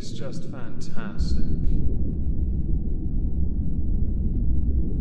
is just fantastic.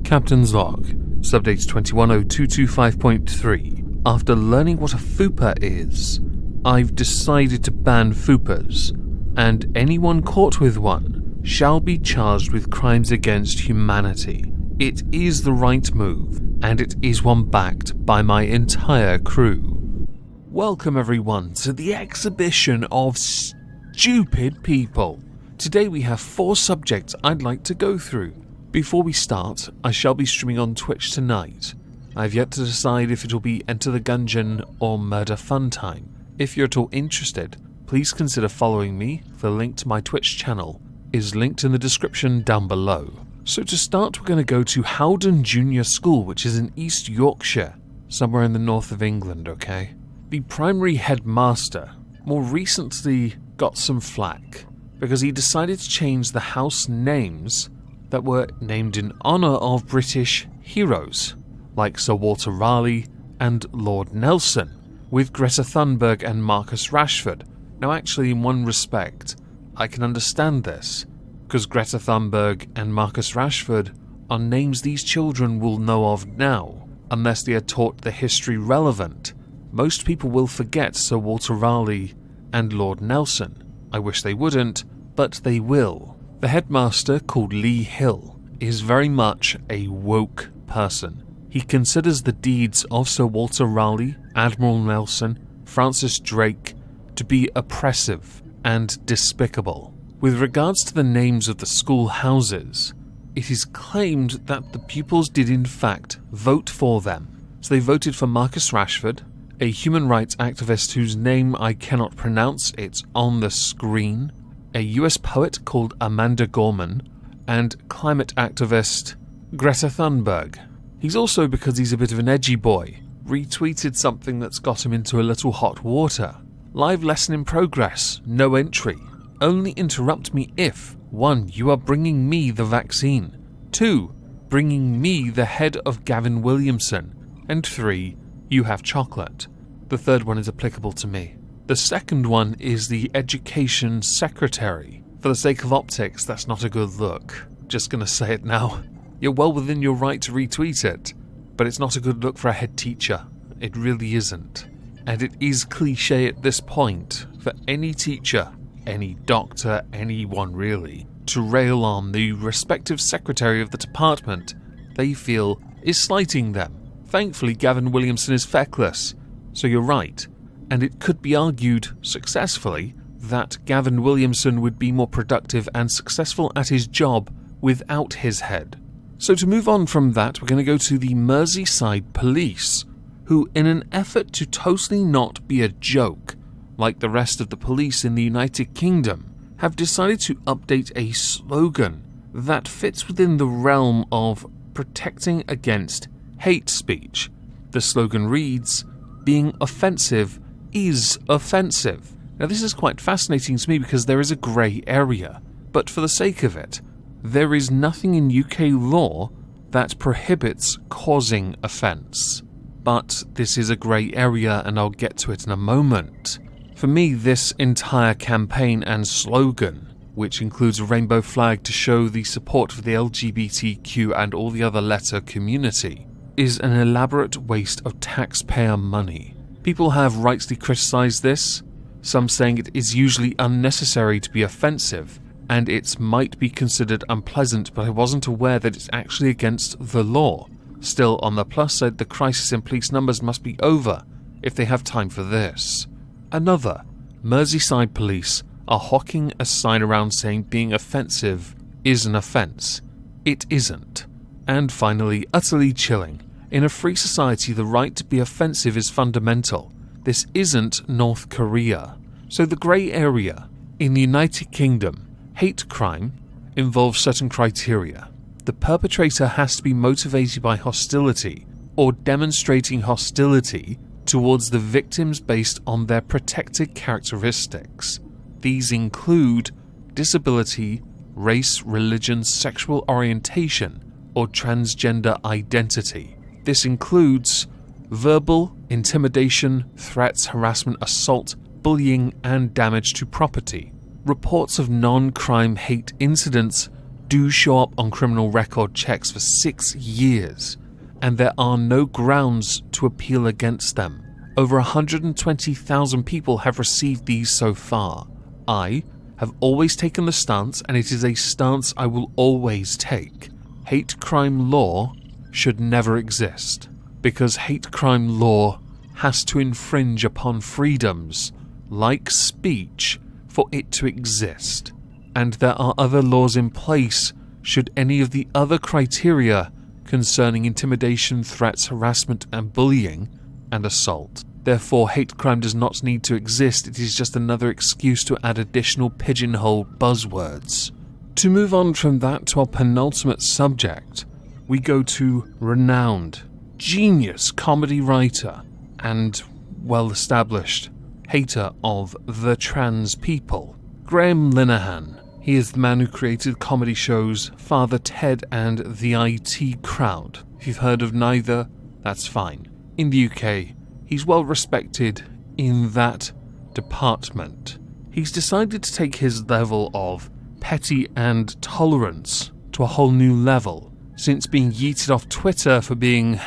Captain's Log, Subdate 210225.3. After learning what a fupa is, I've decided to ban fupas, and anyone caught with one shall be charged with crimes against humanity. It is the right move, and it is one backed by my entire crew. Welcome everyone to the exhibition of stupid people. Today we have 4 subjects I'd like to go through. Before we start, I shall be streaming on Twitch tonight. I've yet to decide if it'll be Enter the Gungeon or Murder Fun Time. If you're at all interested, please consider following me. The link to my Twitch channel is linked in the description down below. So to start, we're going to go to Howden Junior School, which is in East Yorkshire, somewhere in the north of England, okay? The primary headmaster more recently got some flack because he decided to change the house names that were named in honour of British heroes, like Sir Walter Raleigh and Lord Nelson, with Greta Thunberg and Marcus Rashford. Now actually, in one respect, I can understand this, because Greta Thunberg and Marcus Rashford are names these children will know of now, unless they are taught the history relevant. Most people will forget Sir Walter Raleigh and Lord Nelson. I wish they wouldn't, but they will. The headmaster, called Lee Hill, is very much a woke person. He considers the deeds of Sir Walter Raleigh, Admiral Nelson, Francis Drake to be oppressive and despicable. With regards to the names of the school houses, it is claimed that the pupils did in fact vote for them. So they voted for Marcus Rashford, a human rights activist whose name I cannot pronounce, it's on the screen, a US poet called Amanda Gorman, and climate activist Greta Thunberg. He's also, because he's a bit of an edgy boy, retweeted something that's got him into a little hot water. Live lesson in progress, no entry. Only interrupt me if 1. You are bringing me the vaccine, 2. Bringing me the head of Gavin Williamson, and 3. You have chocolate. The third one is applicable to me. The second one is the Education Secretary. For the sake of optics, that's not a good look. Just gonna say it now. You're well within your right to retweet it, but it's not a good look for a head teacher. It really isn't. And it is cliche at this point for any teacher, any doctor, anyone really, to rail on the respective secretary of the department they feel is slighting them. Thankfully, Gavin Williamson is feckless, so you're right. And it could be argued successfully that Gavin Williamson would be more productive and successful at his job without his head. So to move on from that, we're going to go to the Merseyside Police, who, in an effort to totally not be a joke, like the rest of the police in the United Kingdom, have decided to update a slogan that fits within the realm of protecting against hate speech. The slogan reads, "Being offensive is offensive." Now this is quite fascinating to me because there is a grey area, but for the sake of it, there is nothing in UK law that prohibits causing offence. But this is a grey area and I'll get to it in a moment. For me, this entire campaign and slogan, which includes a rainbow flag to show the support for the LGBTQ and all the other letter community, is an elaborate waste of taxpayer money. People have rightly criticised this, some saying it is usually unnecessary to be offensive, and it might be considered unpleasant, but I wasn't aware that it's actually against the law. Still, on the plus side, the crisis in police numbers must be over if they have time for this. Another, Merseyside Police are hawking a sign around saying being offensive is an offence. It isn't. And finally, utterly chilling. In a free society, the right to be offensive is fundamental. This isn't North Korea. So the grey area. In the United Kingdom, hate crime involves certain criteria. The perpetrator has to be motivated by hostility or demonstrating hostility towards the victims based on their protected characteristics. These include disability, race, religion, sexual orientation, or transgender identity. This includes verbal, intimidation, threats, harassment, assault, bullying, and damage to property. reports of non-crime hate incidents do show up on criminal record checks for 6 years, and there are no grounds to appeal against them. Over 120,000 people have received these so far. I have always taken the stance, and it is a stance I will always take. Hate crime law should never exist, because hate crime law has to infringe upon freedoms, like speech, for it to exist. And there are other laws in place should any of the other criteria concerning intimidation, threats, harassment, and bullying, and assault. Therefore, hate crime does not need to exist, it is just another excuse to add additional pigeonhole buzzwords. To move on from that to our penultimate subject, we go to renowned, genius comedy writer, and well-established hater of the trans people, Graham Linehan. He is the man who created comedy shows Father Ted and The IT Crowd. If you've heard of neither, that's fine. In the UK, he's well respected in that department. He's decided to take his level of petty and tolerance to a whole new level. Since being yeeted off Twitter for being,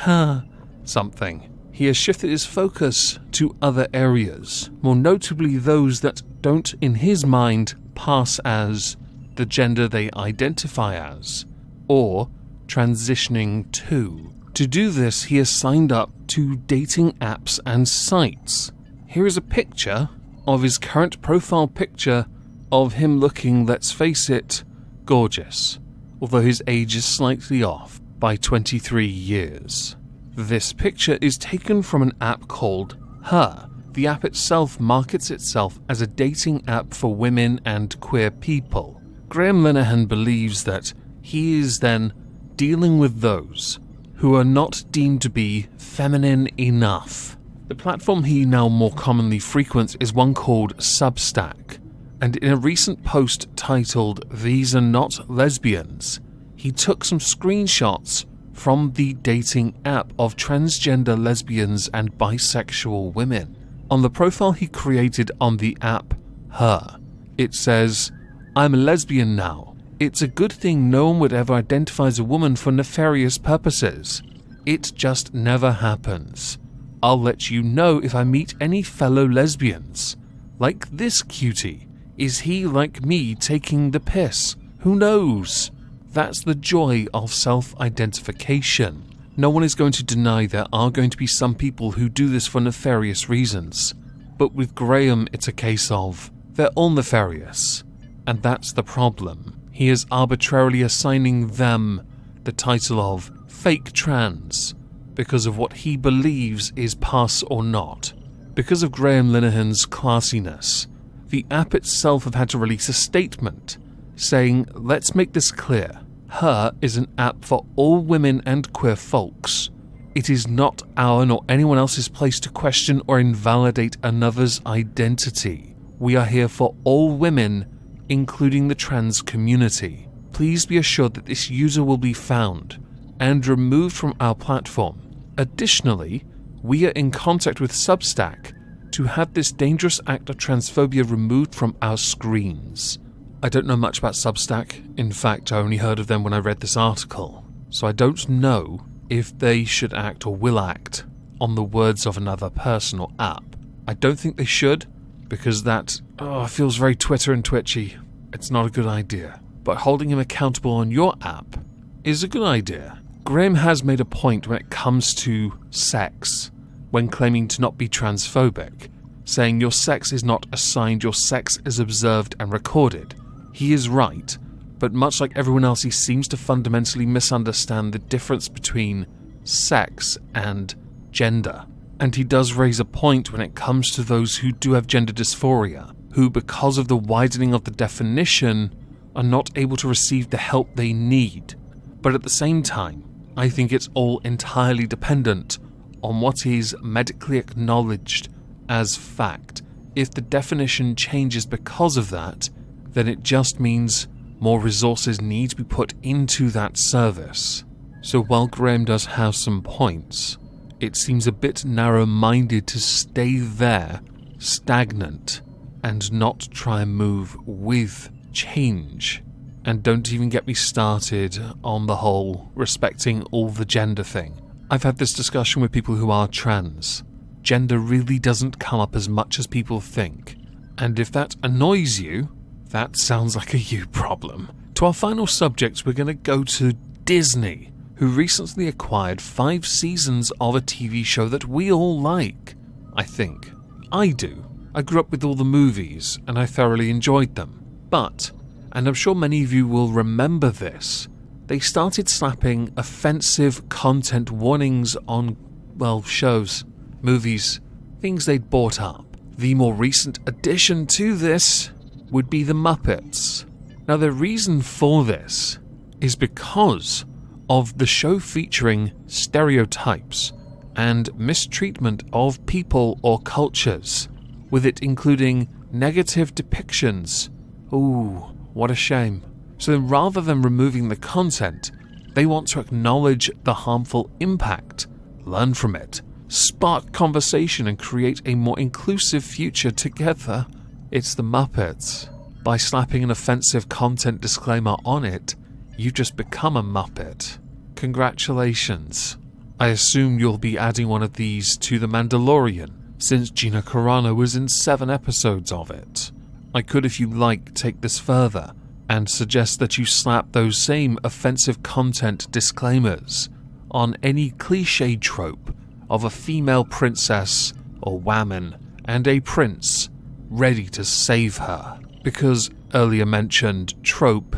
something, he has shifted his focus to other areas, more notably those that don't, in his mind, pass as the gender they identify as, or transitioning to. To do this, he has signed up to dating apps and sites. Here is a picture of his current profile picture of him looking, let's face it, gorgeous, although his age is slightly off by 23 years. This picture is taken from an app called Her. The app itself markets itself as a dating app for women and queer people. Graham Linehan believes that he is then dealing with those who are not deemed to be feminine enough. The platform he now more commonly frequents is one called Substack, and in a recent post titled "These Are Not Lesbians," he took some screenshots from the dating app of transgender lesbians and bisexual women. On the profile he created on the app Her, it says, "I'm a lesbian now. It's a good thing no one would ever identify as a woman for nefarious purposes. It just never happens. I'll let you know if I meet any fellow lesbians. Like this cutie. Is he like me taking the piss? Who knows?" That's the joy of self-identification. No one is going to deny there are going to be some people who do this for nefarious reasons. But with Graham, it's a case of, they're all nefarious. And that's the problem. He is arbitrarily assigning them the title of fake trans because of what he believes is pass or not. Because of Graham Linehan's classiness, the app itself have had to release a statement saying, let's make this clear. Her is an app for all women and queer folks. It is not our nor anyone else's place to question or invalidate another's identity. We are here for all women, including the trans community. Please be assured that this user will be found and removed from our platform. Additionally, we are in contact with Substack to have this dangerous act of transphobia removed from our screens. I don't know much about Substack. In fact, I only heard of them when I read this article. So I don't know if they should act or will act on the words of another person or app. I don't think they should, because that feels very Twitter and twitchy. It's not a good idea. But holding him accountable on your app is a good idea. Graham has made a point when it comes to sex, when claiming to not be transphobic, saying your sex is not assigned, your sex is observed and recorded. He is right, but much like everyone else, he seems to fundamentally misunderstand the difference between sex and gender. And he does raise a point when it comes to those who do have gender dysphoria, who, because of the widening of the definition, are not able to receive the help they need. But at the same time, I think it's all entirely dependent on what is medically acknowledged as fact. If the definition changes because of that, then it just means more resources need to be put into that service. So while Graham does have some points, it seems a bit narrow-minded to stay there, stagnant, and not try and move with change. And don't even get me started on the whole respecting all the gender thing. I've had this discussion with people who are trans. Gender really doesn't come up as much as people think. And if that annoys you, that sounds like a you problem. To our final subject, we're going to go to Disney, who recently acquired 5 seasons of a TV show that we all like. I think. I do. I grew up with all the movies, and I thoroughly enjoyed them. But, and I'm sure many of you will remember this, they started slapping offensive content warnings on, well, shows, movies, things they'd bought up. The more recent addition to this would be the Muppets. Now, the reason for this is because of the show featuring stereotypes and mistreatment of people or cultures, with it including negative depictions. Ooh, what a shame. So rather than removing the content, they want to acknowledge the harmful impact, learn from it, spark conversation and create a more inclusive future together. It's the Muppets. By slapping an offensive content disclaimer on it, you've just become a Muppet. Congratulations. I assume you'll be adding one of these to The Mandalorian, since Gina Carano was in 7 episodes of it. I could, if you like, take this further and suggest that you slap those same offensive content disclaimers on any cliché trope of a female princess or woman and a prince ready to save her. Because earlier mentioned trope,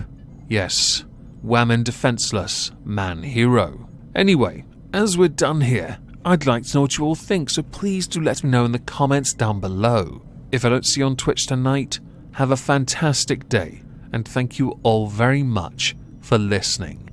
yes, woman defenseless, man hero. Anyway, as we're done here, I'd like to know what you all think, so please do let me know in the comments down below. If I don't see you on Twitch tonight, have a fantastic day, and thank you all very much for listening.